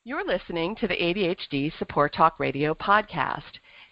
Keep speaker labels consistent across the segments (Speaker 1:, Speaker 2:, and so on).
Speaker 1: You're listening to the ADHD Support Talk Radio podcast.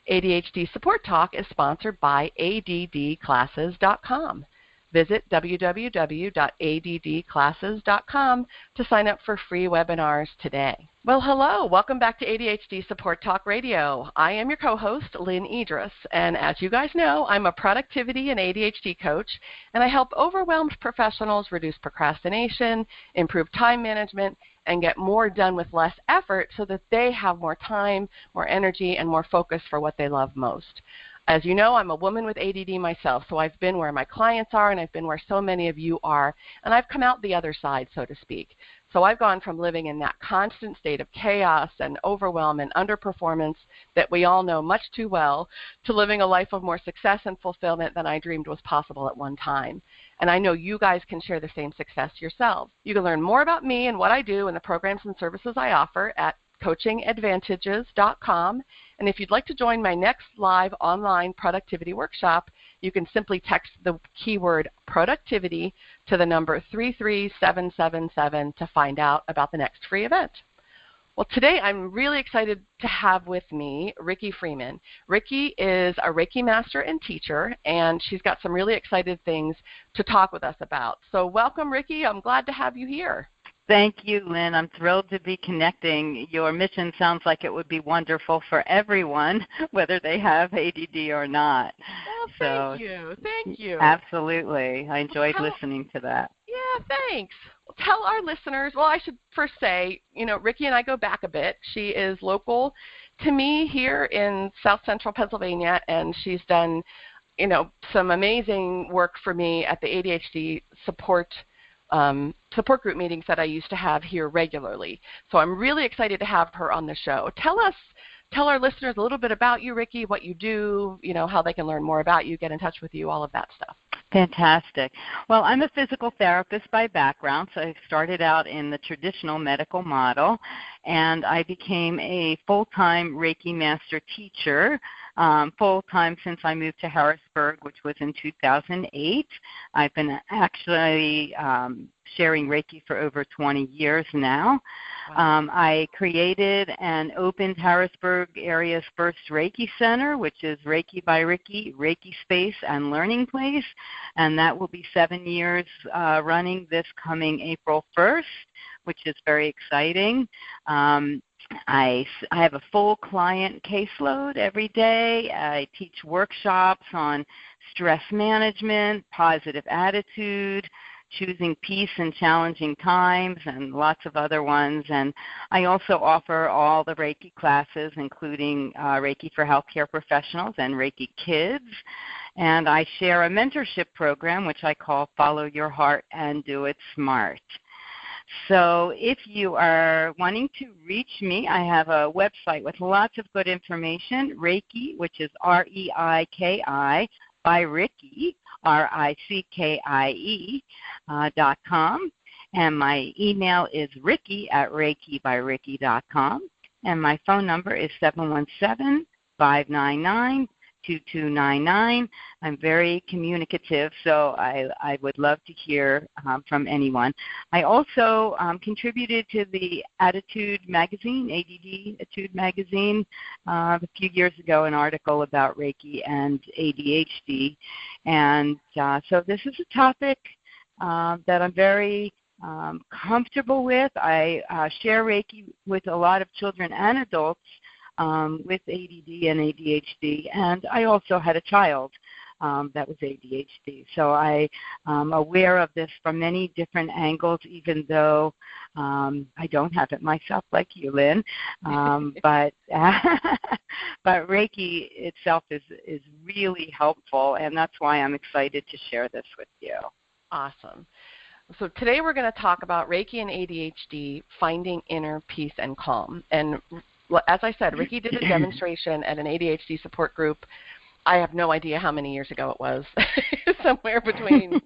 Speaker 1: ADHD Support Talk is sponsored by ADDclasses.com. Visit www.addclasses.com to sign up for free webinars today. Well, hello. Welcome back to ADHD Support Talk Radio. I am your co-host, Lynne Edris, and as you guys know, I'm a productivity and ADHD coach, and I help overwhelmed professionals reduce procrastination, improve time management, and get more done with less effort so that they have more time, more energy, and more focus for what they love most. As you know, I'm a woman with ADD myself, so I've been where my clients are and I've been where so many of you are, and I've come out the other side, so to speak. So I've gone from living in that constant state of chaos and overwhelm and underperformance that we all know much too well to living a life of more success and fulfillment than I dreamed was possible at one time. And I know you guys can share the same success yourselves. You can learn more about me and what I do and the programs and services I offer at coachingadvantages.com. And if you'd like to join my next live online productivity workshop, you can simply text the keyword productivity to the number 33777 to find out about the next free event. Well, today I'm really excited to have with me Rickie Freedman. Rickie is a Reiki Master and Teacher, and she's got some really exciting things to talk with us about. So welcome, Rickie. I'm glad to have you here.
Speaker 2: Thank you, Lynn. I'm thrilled to be connecting. Your mission sounds like it would be wonderful for everyone, whether they have ADD or not.
Speaker 1: Well, thank you.
Speaker 2: Absolutely. I enjoyed listening to that.
Speaker 1: Yeah, thanks. Well, tell our listeners, well, I should first say, Rickie and I go back a bit. She is local to me here in South Central Pennsylvania, and she's done, some amazing work for me at the ADHD support group meetings that I used to have here regularly. So I'm really excited to have her on the show. Tell our listeners a little bit about you, Rickie, what you do, how they can learn more about you, get in touch with you, all of that stuff.
Speaker 2: Fantastic. Well, I'm a physical therapist by background, so I started out in the traditional medical model, and I became a full-time Reiki Master Teacher, full-time since I moved to Harrisburg, which was in 2008. I've been actually sharing Reiki for over 20 years now.
Speaker 1: Wow.
Speaker 2: I created and opened Harrisburg area's first Reiki Center, which is Reiki by Rickie, Reiki Space and Learning Place, and that will be 7 years running this coming April 1st, which is very exciting. I have a full client caseload every day. I teach workshops on stress management, positive attitude, choosing peace in challenging times, and lots of other ones. And I also offer all the Reiki classes, including Reiki for healthcare professionals and Reiki Kids. And I share a mentorship program, which I call Follow Your Heart and Do It Smart. So if you are wanting to reach me, I have a website with lots of good information, Reiki, which is REIKI, by Rickie, RICKIE.com. And my email is Rickie@ReikiByRickie.com. And my phone number is 717-599-2299. I'm very communicative, so I would love to hear from anyone. I also contributed to the Attitude magazine, ADD Attitude magazine, a few years ago, an article about Reiki and ADHD. And so this is a topic that I'm very comfortable with. I share Reiki with a lot of children and adults with ADD and ADHD, and I also had a child that was ADHD. So I am aware of this from many different angles, even though I don't have it myself like you, Lynn. But Reiki itself is really helpful, and that's why I'm excited to share this with you.
Speaker 1: Awesome. So today we're going to talk about Reiki and ADHD, finding inner peace and calm. And as I said, Rickie did a demonstration at an ADHD support group. I have no idea how many years ago it was. Somewhere between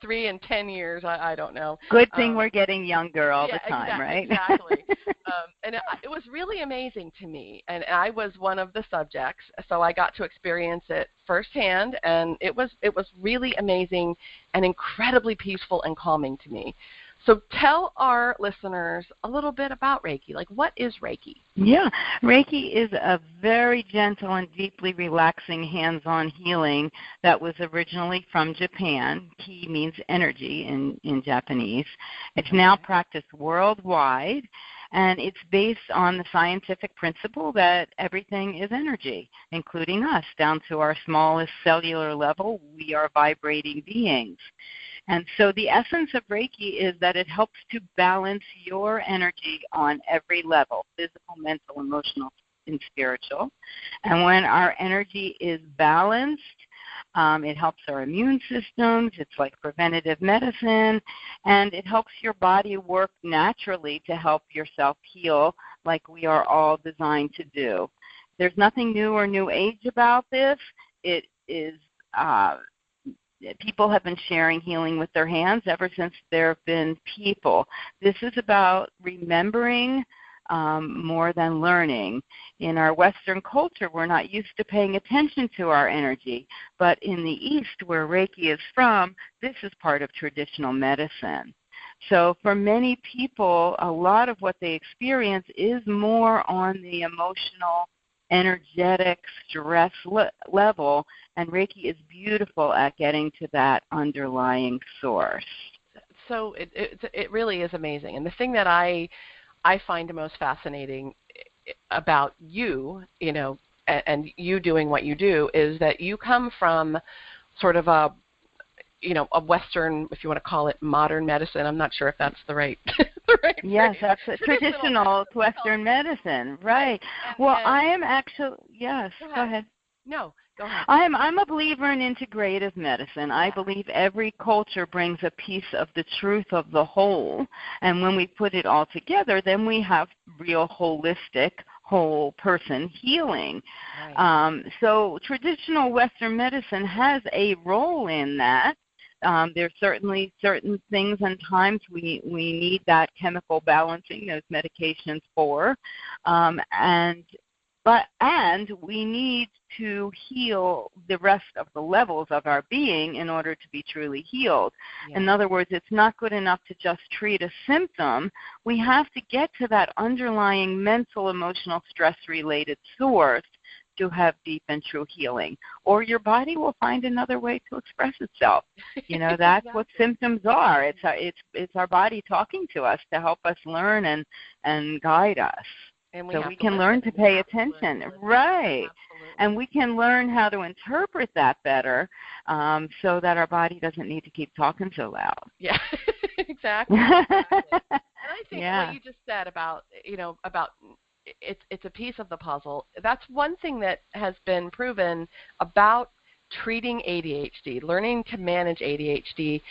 Speaker 1: 3 and 10 years. I don't know.
Speaker 2: Good thing we're getting younger all the time, right?
Speaker 1: Exactly. And it was really amazing to me. And I was one of the subjects, so I got to experience it firsthand. And it was really amazing and incredibly peaceful and calming to me. So tell our listeners a little bit about Reiki. Like, what is Reiki?
Speaker 2: Yeah, Reiki is a very gentle and deeply relaxing hands-on healing that was originally from Japan. Ki means energy in Japanese. It's now practiced worldwide, and it's based on the scientific principle that everything is energy, including us, down to our smallest cellular level. We are vibrating beings. And so the essence of Reiki is that it helps to balance your energy on every level, physical, mental, emotional, and spiritual. And when our energy is balanced, it helps our immune systems. It's like preventative medicine. And it helps your body work naturally to help yourself heal like we are all designed to do. There's nothing new or new age about this. It is people have been sharing healing with their hands ever since there have been people. This is about remembering more than learning. In our Western culture, we're not used to paying attention to our energy, but in the East, where Reiki is from, this is part of traditional medicine. So for many people, a lot of what they experience is more on the emotional, energetic stress level, and Reiki is beautiful at getting to that underlying source.
Speaker 1: So it really is amazing. And the thing that I find the most fascinating about you, and you doing what you do, is that you come from sort of a Western, if you want to call it modern medicine. I'm not sure if that's the right
Speaker 2: Yes, that's traditional Western medicine, right. Well, I am actually, yes, go ahead.
Speaker 1: No, go ahead.
Speaker 2: I'm a believer in integrative medicine. I believe every culture brings a piece of the truth of the whole, and when we put it all together, then we have real holistic, whole person healing. Right. So traditional Western medicine has a role in that. There's certainly certain things and times we need that chemical balancing, those medications for, and we need to heal the rest of the levels of our being in order to be truly healed. Yeah. In other words, it's not good enough to just treat a symptom. We have to get to that underlying mental, emotional, stress-related source to have deep and true healing, or your body will find another way to express itself. That's exactly what symptoms are. It's our body talking to us to help us learn and guide us. And we can learn to pay attention. Right. Absolutely. And we can learn how to interpret that better, so that our body doesn't need to keep talking so loud.
Speaker 1: Yeah, exactly. And I think what you just said about it's a piece of the puzzle. That's one thing that has been proven about treating ADHD, learning to manage ADHD,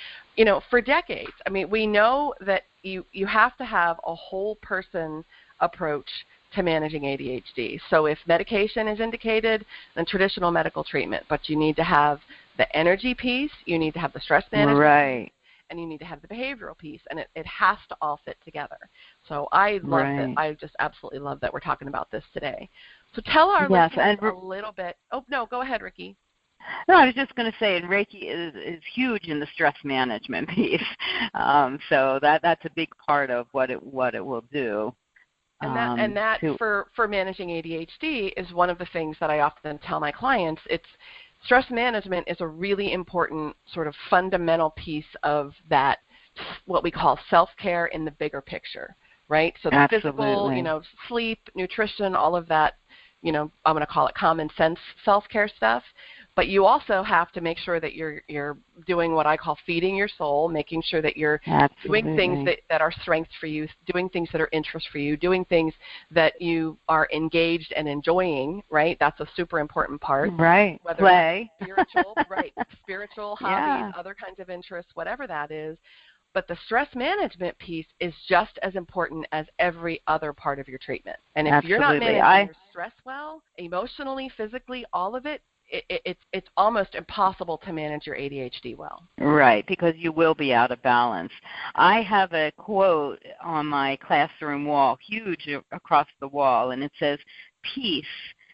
Speaker 1: for decades. I mean, we know that you have to have a whole person approach to managing ADHD. So if medication is indicated, then traditional medical treatment, but you need to have the energy piece, you need to have the stress management piece, and you need to have the behavioral piece, and it has to all fit together. So I love it. I just absolutely love that we're talking about this today. So tell our listeners a little bit. Oh, no, go ahead, Rickie.
Speaker 2: No, I was just going to say, and Reiki is huge in the stress management piece. So that's a big part of what it will do.
Speaker 1: And that for managing ADHD is one of the things that I often tell my clients. Stress management is a really important sort of fundamental piece of that, what we call self-care in the bigger picture, right? So the physical, sleep, nutrition, all of that, I'm going to call it common sense self-care stuff. But you also have to make sure that you're doing what I call feeding your soul, making sure that you're doing things that are strengths for you, doing things that are interests for you, doing things that you are engaged and enjoying, right? That's a super important part.
Speaker 2: Right.
Speaker 1: Whether
Speaker 2: play.
Speaker 1: Spiritual hobbies, other kinds of interests, whatever that is. But the stress management piece is just as important as every other part of your treatment. And if you're not managing your stress well, emotionally, physically, all of it, it's almost impossible to manage your ADHD well.
Speaker 2: Right, because you will be out of balance. I have a quote on my classroom wall, huge across the wall, and it says, "Peace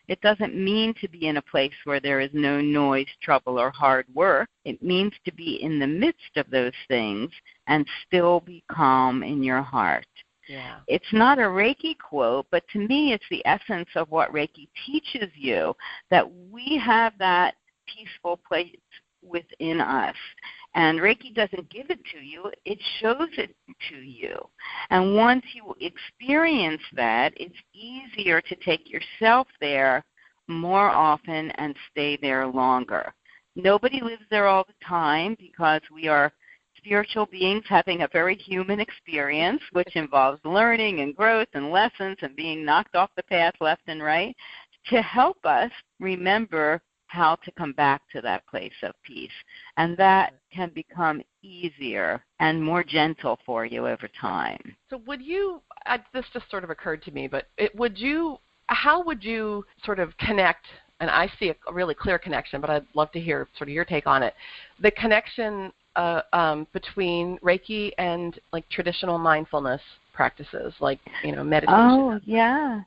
Speaker 2: It doesn't mean to be in a place where there is no noise, trouble, or hard work. It means to be in the midst of those things and still be calm in your heart.
Speaker 1: Yeah.
Speaker 2: It's not a Reiki quote, but to me it's the essence of what Reiki teaches you, that we have that peaceful place within us. And Reiki doesn't give it to you, it shows it to you. And once you experience that, it's easier to take yourself there more often and stay there longer. Nobody lives there all the time because we are spiritual beings having a very human experience, which involves learning and growth and lessons and being knocked off the path left and right, to help us remember how to come back to that place of peace. And that can become easier and more gentle for you over time.
Speaker 1: So would you, this just sort of occurred to me, but how would you sort of connect, and I see a really clear connection, but I'd love to hear sort of your take on it, the connection between Reiki and like traditional mindfulness practices, like, meditation?
Speaker 2: Oh, yeah.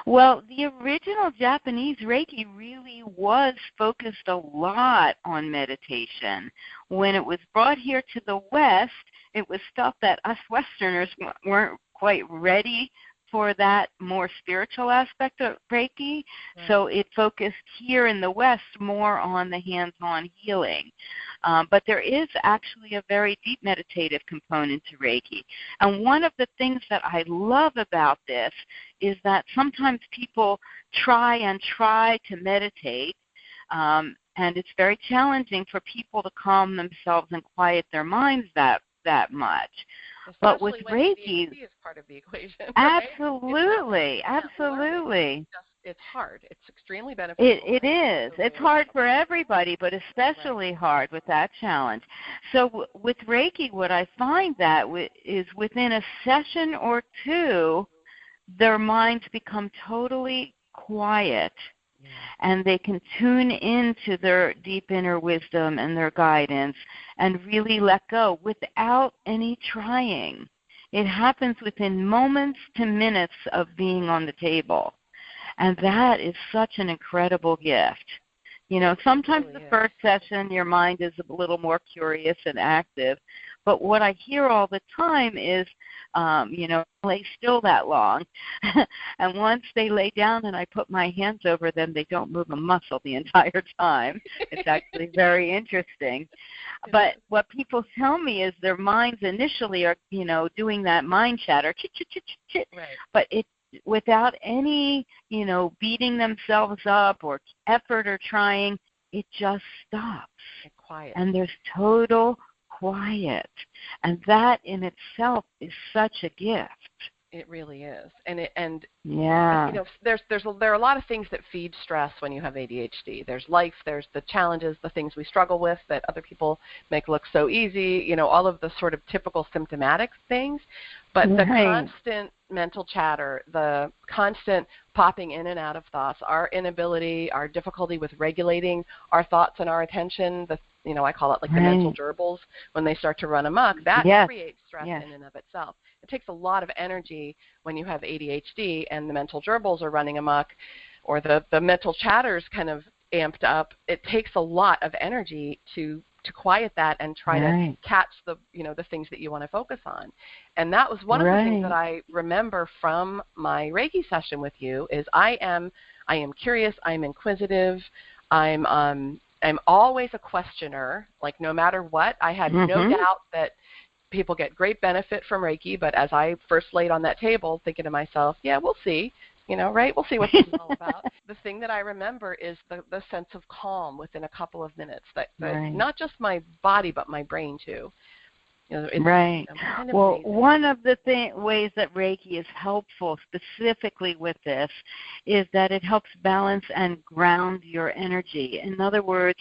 Speaker 2: Well, the original Japanese Reiki really was focused a lot on meditation. When it was brought here to the West, it was stuff that us Westerners weren't quite ready for, that more spiritual aspect of Reiki. Right. So it focused here in the West more on the hands-on healing. But there is actually a very deep meditative component to Reiki. And one of the things that I love about this is that sometimes people try to meditate, and it's very challenging for people to calm themselves and quiet their minds that much.
Speaker 1: Especially
Speaker 2: but with
Speaker 1: when
Speaker 2: Reiki,
Speaker 1: ADHD is part of the equation.
Speaker 2: Absolutely,
Speaker 1: right?
Speaker 2: absolutely.
Speaker 1: It's hard. It's extremely beneficial.
Speaker 2: It is. It's hard for everybody, but especially hard with that challenge. So with Reiki, what I find that is within a session or two, their minds become totally quiet. Yeah. And they can tune into their deep inner wisdom and their guidance and really let go without any trying. It happens within moments to minutes of being on the table. And that is such an incredible gift. Sometimes the first session your mind is a little more curious and active, but what I hear all the time is, lay still that long. And once they lay down and I put my hands over them, they don't move a muscle the entire time. It's actually very interesting. But what people tell me is their minds initially are, doing that mind chatter, chit, chit, chit, chit, chit. Right. But it without any, beating themselves up or effort or trying, it just stops.
Speaker 1: It's quiet.
Speaker 2: And there's total quiet. And that in itself is such a gift.
Speaker 1: It really is.
Speaker 2: there
Speaker 1: are a lot of things that feed stress when you have ADHD. There's life, there's the challenges, the things we struggle with that other people make look so easy, all of the sort of typical symptomatic things. But the constant mental chatter, the constant popping in and out of thoughts, our inability, our difficulty with regulating our thoughts and our attention, I call it like the mental gerbils, when they start to run amok, that creates stress in and of itself. It takes a lot of energy when you have ADHD and the mental gerbils are running amok, or the mental chatter's kind of amped up. It takes a lot of energy to quiet that and try to catch the things that you want to focus on. And that was one of the things that I remember from my Reiki session with you is I am curious, I'm inquisitive, I'm always a questioner, like no matter what. I had no doubt that people get great benefit from Reiki, but as I first laid on that table thinking to myself, we'll see, we'll see what this is all about. The thing that I remember is the sense of calm within a couple of minutes, that not just my body but my brain too. Kind of
Speaker 2: well,
Speaker 1: amazing.
Speaker 2: One of the ways that Reiki is helpful specifically with this is that it helps balance and ground your energy. In other words,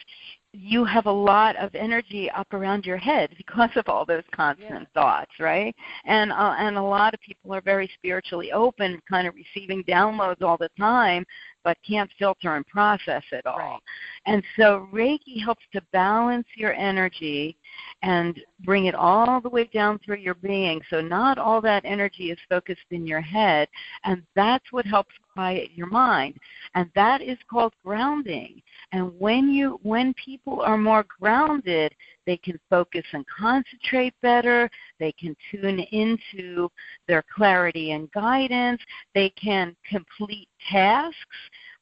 Speaker 2: you have a lot of energy up around your head because of all those constant thoughts, right? And a lot of people are very spiritually open, kind of receiving downloads all the time, but can't filter and process it all. Right. And so Reiki helps to balance your energy and bring it all the way down through your being. So not all that energy is focused in your head, and that's what helps quiet your mind. And that is called grounding. And when people are more grounded, they can focus and concentrate better. They can tune into their clarity and guidance. They can complete tasks.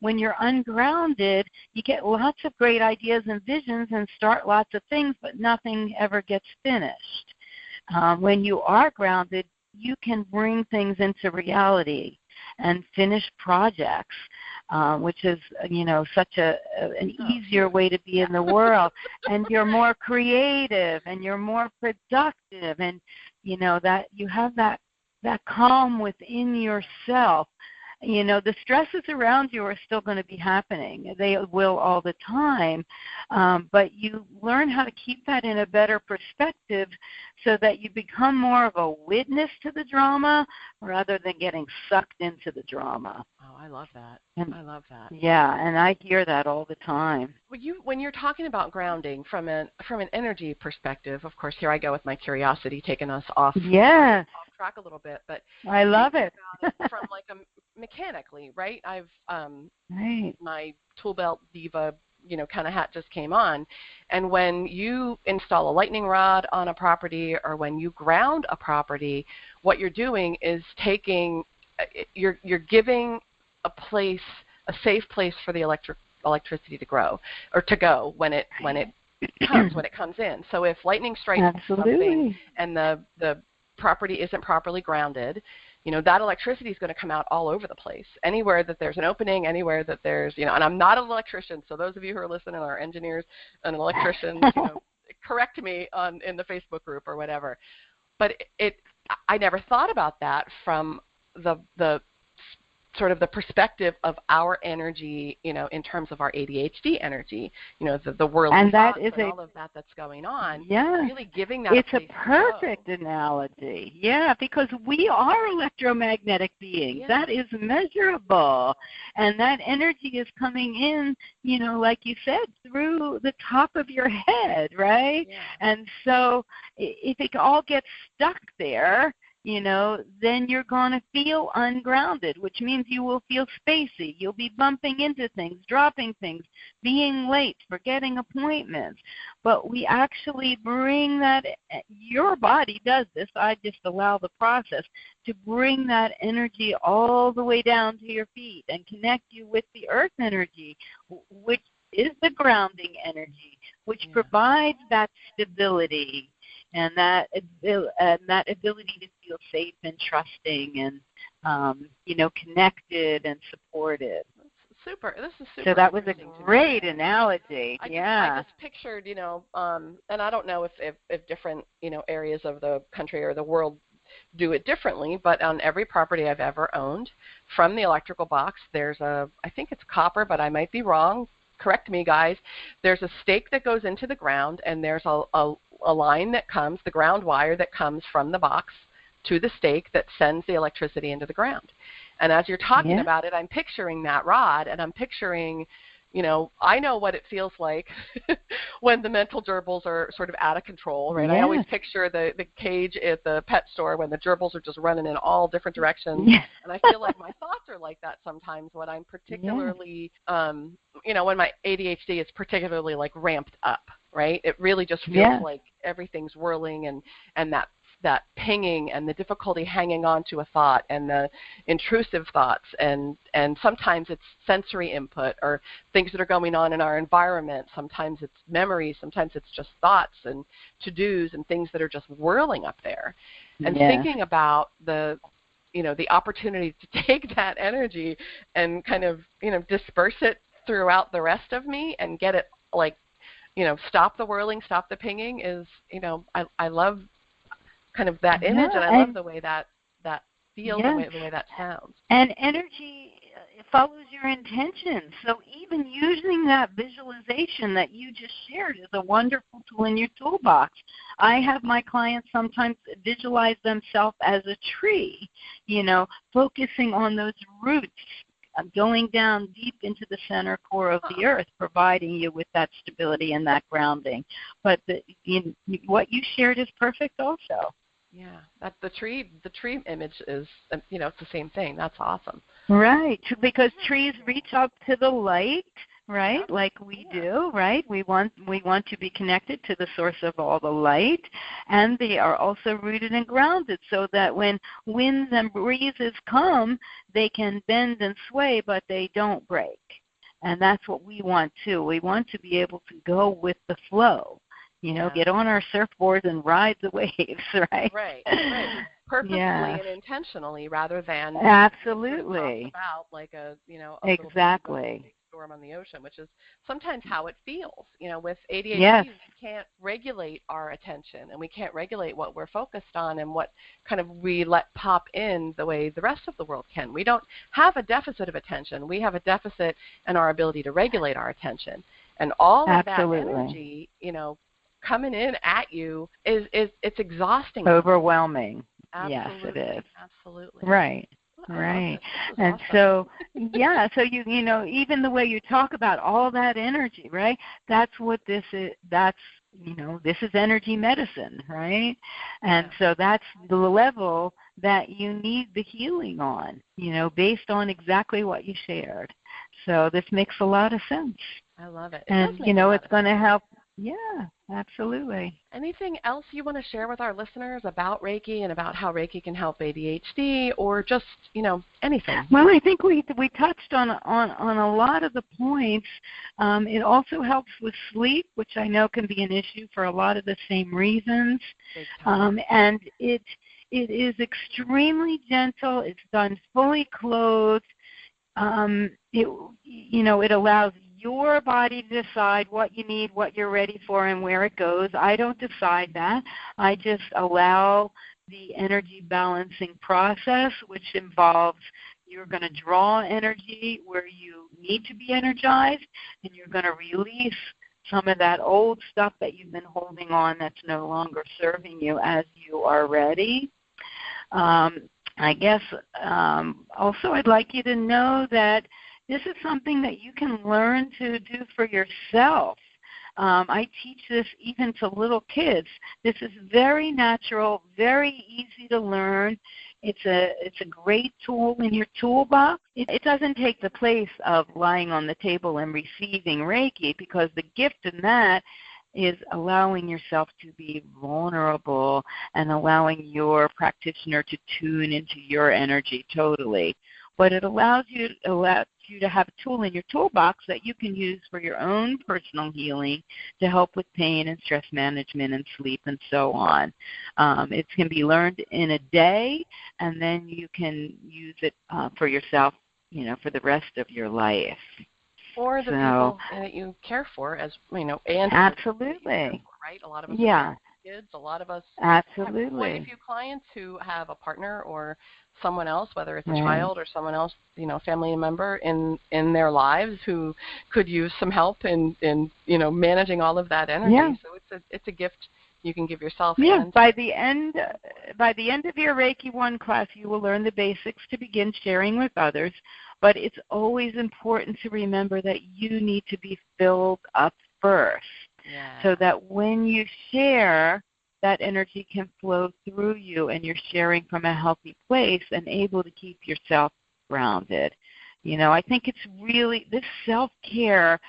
Speaker 2: When you're ungrounded, you get lots of great ideas and visions and start lots of things, but nothing ever gets finished. When you are grounded, you can bring things into reality and finish projects, which is, such an easier way to be in the world. And you're more creative and you're more productive, and that you have that calm within yourself. The stresses around you are still going to be happening. They will all the time, but you learn how to keep that in a better perspective so that you become more of a witness to the drama rather than getting sucked into the drama.
Speaker 1: Oh, I love that. I love that.
Speaker 2: Yeah, and I hear that all the time.
Speaker 1: When you're talking about grounding from an energy perspective, of course, here I go with my curiosity taking us off track a little bit, but
Speaker 2: I love it.
Speaker 1: From like a mechanically, right? I've my tool belt diva, kind of hat just came on, and when you install a lightning rod on a property or when you ground a property, what you're doing is you're giving a safe place for the electricity to grow or to go when it comes in. So if lightning strikes something and the property isn't properly grounded, that electricity is going to come out all over the place. Anywhere that there's an opening, anywhere that there's, and I'm not an electrician, so those of you who are listening are engineers and electricians, correct me in the Facebook group or whatever. But I never thought about that from the sort of the perspective of our energy, in terms of our ADHD energy, the world and all of that that's going on.
Speaker 2: Yeah,
Speaker 1: really giving that.
Speaker 2: It's a perfect analogy. Yeah, because we are electromagnetic beings. Yeah. That is measurable, and that energy is coming in, like you said, through the top of your head, right? Yeah. And so, if it all gets stuck there, then you're going to feel ungrounded, which means you will feel spacey. You'll be bumping into things, dropping things, being late, forgetting appointments. But we actually bring that, your body does this, I just allow the process to bring that energy all the way down to your feet and connect you with the earth energy, which is the grounding energy, which provides that stability and that ability to feel safe and trusting and, connected and supported.
Speaker 1: Super. This is super.
Speaker 2: So that was a great analogy.
Speaker 1: I just pictured, and I don't know if different, areas of the country or the world do it differently, but on every property I've ever owned, from the electrical box, there's I think it's copper, but I might be wrong. Correct me, guys. There's a stake that goes into the ground, and there's a line that comes, the ground wire that comes from the box to the stake that sends the electricity into the ground. And as you're talking about it, I'm picturing that rod, and I'm picturing, I know what it feels like when the mental gerbils are sort of out of control, right? Yes. I always picture the cage at the pet store when the gerbils are just running in all different directions. Yes. And I feel like my thoughts are like that sometimes when I'm particularly, when my ADHD is particularly like ramped up, right? It really just feels like everything's whirling and that pinging and the difficulty hanging on to a thought and the intrusive thoughts and sometimes it's sensory input or things that are going on in our environment. Sometimes it's memories. Sometimes it's just thoughts and to-dos and things that are just whirling up there. And thinking about the opportunity to take that energy and kind of, disperse it throughout the rest of me and get it like, stop the whirling, stop the pinging is, I love kind of that image, and I love the way that feels, the way that sounds.
Speaker 2: And energy follows your intention. So even using that visualization that you just shared is a wonderful tool in your toolbox. I have my clients sometimes visualize themselves as a tree, focusing on those roots going down deep into the center core of the earth, providing you with that stability and that grounding. But what you shared is perfect also.
Speaker 1: Yeah, that's the tree image is, it's the same thing. That's awesome.
Speaker 2: Right, because trees reach up to the light, right, like we do, right? We want to be connected to the source of all the light, and they are also rooted and grounded so that when winds and breezes come, they can bend and sway, but they don't break. And that's what we want too. We want to be able to go with the flow. Get on our surfboards and ride the waves, right?
Speaker 1: Right. Purposefully and intentionally, rather than
Speaker 2: absolutely
Speaker 1: about like a
Speaker 2: exactly
Speaker 1: storm on the ocean, which is sometimes how it feels. With ADHD,
Speaker 2: yes.
Speaker 1: we can't regulate our attention, and we can't regulate what we're focused on and what kind of we let pop in the way the rest of the world can. We don't have a deficit of attention. We have a deficit in our ability to regulate our attention, and all of that energy, coming in at you is it's exhausting.
Speaker 2: Overwhelming.
Speaker 1: Absolutely.
Speaker 2: Yes, it is.
Speaker 1: Absolutely.
Speaker 2: Right. Right. And awesome. So even the way you talk about all that energy, right? That's what this is. This is energy medicine, right? And so that's the level that you need the healing on, based on exactly what you shared. So this makes a lot of sense.
Speaker 1: I love it.
Speaker 2: And, it's going to help. Yeah, absolutely.
Speaker 1: Anything else you want to share with our listeners about Reiki and about how Reiki can help ADHD, or just, anything?
Speaker 2: Well, I think we touched on a lot of the points. It also helps with sleep, which I know can be an issue for a lot of the same reasons. And it is extremely gentle. It's done fully clothed. It allows your body to decide what you need, what you're ready for, and where it goes. I don't decide that. I just allow the energy balancing process, which involves you're going to draw energy where you need to be energized, and you're going to release some of that old stuff that you've been holding on that's no longer serving you as you are ready. I guess also I'd like you to know that this is something that you can learn to do for yourself. I teach this even to little kids. This is very natural, very easy to learn. It's a great tool in your toolbox. It doesn't take the place of lying on the table and receiving Reiki, because the gift in that is allowing yourself to be vulnerable and allowing your practitioner to tune into your energy totally. But it allows you to have a tool in your toolbox that you can use for your own personal healing to help with pain and stress management and sleep and so on. It can be learned in a day, and then you can use it for yourself, for the rest of your life.
Speaker 1: Or the people that you care for, and
Speaker 2: absolutely,
Speaker 1: right? A lot of us have kids. A lot of us have quite a few clients who have a partner or someone else, whether it's a child or someone else, family member in their lives who could use some help in managing all of that energy. Yeah. So it's a gift you can give yourself.
Speaker 2: Yeah. By the end of your Reiki 1 class, you will learn the basics to begin sharing with others. But it's always important to remember that you need to be filled up first, so that when you share, that energy can flow through you and you're sharing from a healthy place and able to keep yourself grounded. I think it's really, this self-care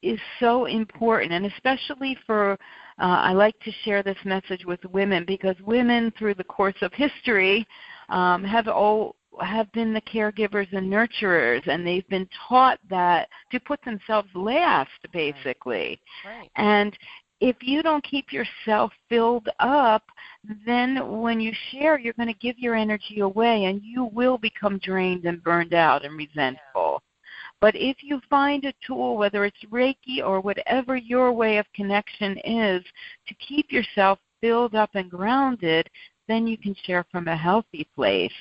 Speaker 2: is so important, and especially for, I like to share this message with women, because women through the course of history have been the caregivers and nurturers, and they've been taught that to put themselves last, basically. Right. And if you don't keep yourself filled up, then when you share, you're going to give your energy away, and you will become drained and burned out and resentful. But if you find a tool, whether it's Reiki or whatever your way of connection is, to keep yourself filled up and grounded, then you can share from a healthy place,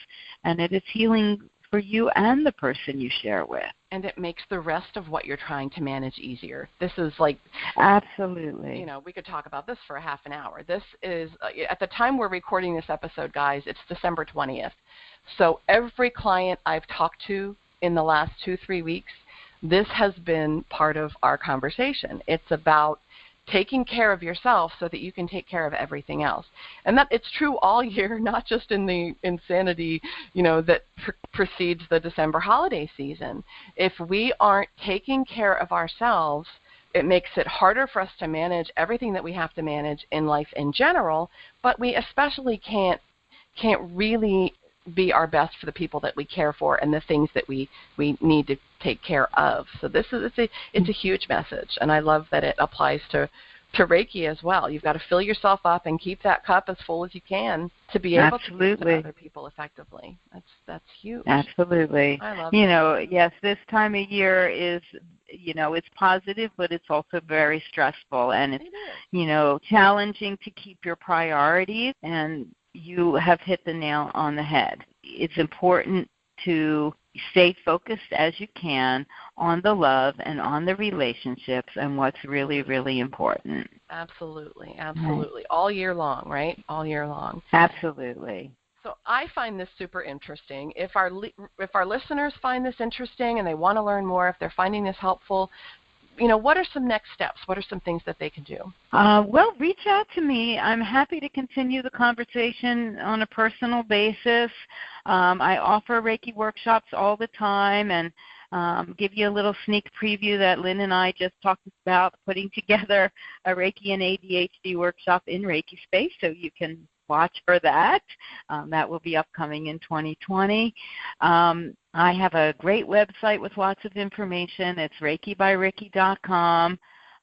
Speaker 2: and it is healing for you and the person you share with.
Speaker 1: And it makes the rest of what you're trying to manage easier. This is like...
Speaker 2: Absolutely.
Speaker 1: We could talk about this for a half an hour. This is, at the time we're recording this episode, guys, it's December 20th. So every client I've talked to in the last 2-3 weeks, this has been part of our conversation. It's about taking care of yourself so that you can take care of everything else. And that it's true all year, not just in the insanity, that precedes the December holiday season. If we aren't taking care of ourselves, it makes it harder for us to manage everything that we have to manage in life in general, but we especially can't really be our best for the people that we care for and the things that we need to take care of. So it's a huge message, and I love that it applies to Reiki as well. You've got to fill yourself up and keep that cup as full as you can to be able to give to other people effectively. That's huge.
Speaker 2: Absolutely.
Speaker 1: I love it.
Speaker 2: Yes, this time of year is, it's positive, but it's also very stressful, and it's, challenging to keep your priorities, and you have hit the nail on the head. It's important to stay focused as you can on the love and on the relationships and what's really, really important.
Speaker 1: Absolutely. Right. All year long, right? All year long.
Speaker 2: Absolutely.
Speaker 1: So I find this super interesting. If our listeners find this interesting and they want to learn more, if they're finding this helpful, what are some next steps? What are some things that they can do?
Speaker 2: Well, reach out to me. I'm happy to continue the conversation on a personal basis. I offer Reiki workshops all the time, and give you a little sneak preview that Lynne and I just talked about putting together a Reiki and ADHD workshop in Reiki Space, so you can watch for that. That will be upcoming in 2020. I have a great website with lots of information. It's ReikiByRickie.com.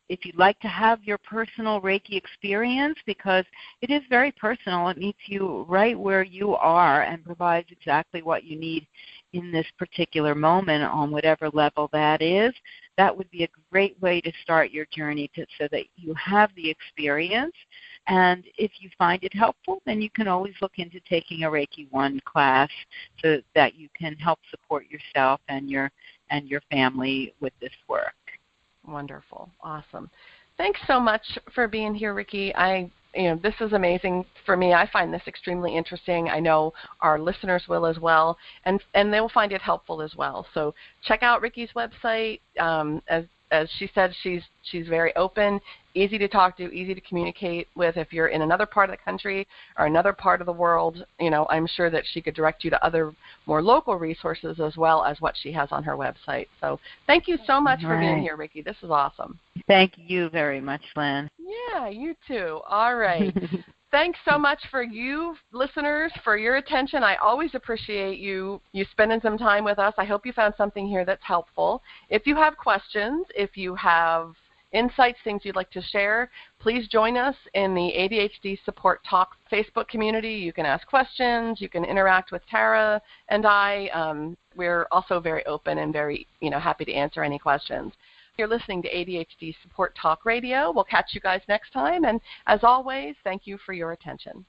Speaker 2: If you'd like to have your personal Reiki experience, because it is very personal, it meets you right where you are and provides exactly what you need in this particular moment on whatever level that is, that would be a great way to start your journey so that you have the experience. And if you find it helpful, then you can always look into taking a Reiki 1 class so that you can help support yourself and your family with this work.
Speaker 1: Wonderful. Awesome. Thanks so much for being here, Rickie. This is amazing for me. I find this extremely interesting. I know our listeners will as well, and they will find it helpful as well. So check out Rickie's website. As she said, she's very open, easy to talk to, easy to communicate with. If you're in another part of the country or another part of the world, I'm sure that she could direct you to other more local resources as well as what she has on her website. So thank you so much for being here, Rickie. This is awesome.
Speaker 2: Thank you very much, Lynne.
Speaker 1: Yeah, you too. All right. Thanks so much for you listeners for your attention. I always appreciate you spending some time with us. I hope you found something here that's helpful. If you have questions, if you have insights, things you'd like to share, please join us in the ADHD Support Talk Facebook community. You can ask questions. You can interact with Tara and I. We're also very open and very happy to answer any questions. You're listening to ADHD Support Talk Radio. We'll catch you guys next time. And as always, thank you for your attention.